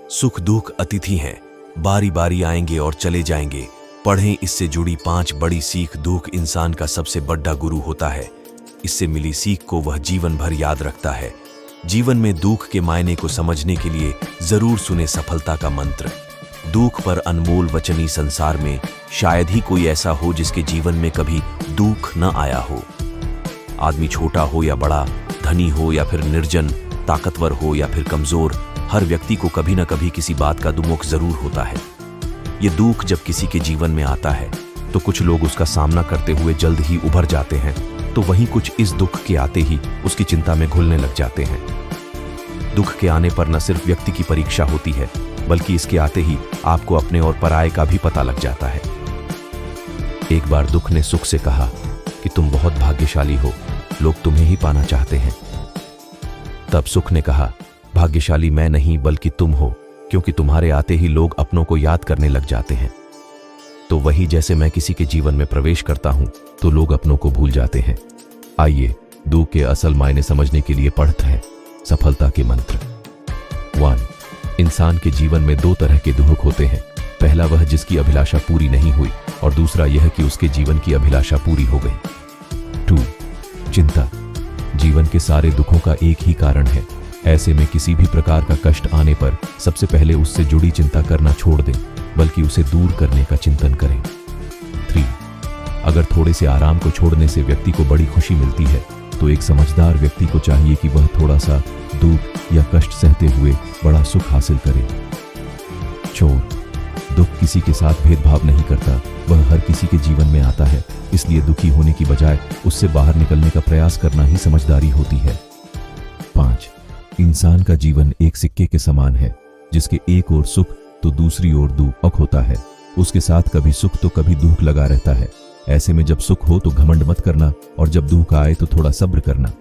सुख दुख अतिथि हैं, बारी बारी आएंगे और चले जाएंगे। पढ़ें इससे जुड़ी 5 बड़ी सीख। दुख इंसान का सबसे बड़ा गुरु होता है। इससे मिली सीख को वह जीवन भर याद रखता है। जीवन में दुख के मायने को समझने के लिए जरूर सुने सफलता का मंत्र। दुख पर अनमोल वचनी संसार में शायद ही कोई ऐसा हो जिसके जीवन में कभी दुख न आया हो। आदमी छोटा हो या बड़ा, धनी हो या फिर निर्जन, ताकतवर हो या फिर कमजोर, हर व्यक्ति को कभी न कभी किसी बात का दुमुख जरूर होता है। ये दुख जब किसी के जीवन में आता है तो कुछ लोग उसका सामना करते हुए जल्द ही उभर जाते हैं, तो वहीं कुछ इस दुख के आते ही उसकी चिंता में घुलने लग जाते हैं। दुख के आने पर न सिर्फ व्यक्ति की परीक्षा होती है, बल्कि इसके आते ही आपको अपने और पराये का भी पता लग जाता है। एक बार दुख ने सुख से कहा कि तुम बहुत भाग्यशाली हो, लोग तुम्हें ही पाना चाहते हैं। तब सुख ने कहा, भाग्यशाली मैं नहीं बल्कि तुम हो, क्योंकि तुम्हारे आते ही लोग अपनों को याद करने लग जाते हैं। तो वही जैसे मैं किसी के जीवन में प्रवेश करता हूं तो लोग अपनों को भूल जाते हैं। आइए दुख के असल मायने समझने के लिए पढ़ते हैं सफलता के मंत्र। 1. इंसान के जीवन में 2 तरह के दुख होते हैं। पहला वह जिसकी अभिलाषा पूरी नहीं हुई, और दूसरा यह कि उसके जीवन की अभिलाषा पूरी हो गई। 2. चिंता जीवन के सारे दुखों का एक ही कारण है। ऐसे में किसी भी प्रकार का कष्ट आने पर सबसे पहले उससे जुड़ी चिंता करना छोड़ दें, बल्कि उसे दूर करने का चिंतन करें। 3. अगर थोड़े से आराम को छोड़ने से व्यक्ति को बड़ी खुशी मिलती है, तो एक समझदार व्यक्ति को चाहिए कि वह थोड़ा सा दुख या कष्ट सहते हुए बड़ा सुख हासिल करे। 4. दुख किसी के साथ भेदभाव नहीं करता, वह हर किसी के जीवन में आता है, इसलिए दुखी होने की बजाय उससे बाहर निकलने का प्रयास करना ही समझदारी होती है। 5. इंसान का जीवन एक सिक्के के समान है, जिसके एक ओर सुख तो दूसरी ओर दुख होता है। उसके साथ कभी सुख तो कभी दुख लगा रहता है। ऐसे में जब सुख हो तो घमंड मत करना, और जब दुख आए तो थोड़ा सब्र करना।